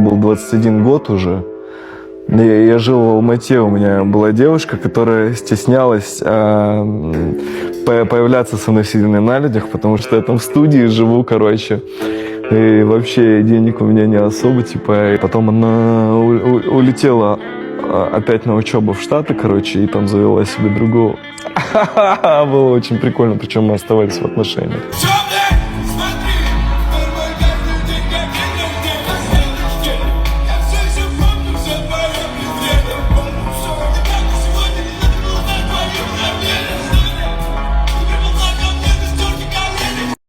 был 21 год уже. Я жил в Алмате, у меня была девушка, которая стеснялась появляться со мной сильно на людях, потому что я там в студии живу, короче. И вообще денег у меня не особо, типа. И потом она улетела опять на учебу в Штаты, короче, и там завела себе другого. Было очень прикольно, причем мы оставались в отношениях.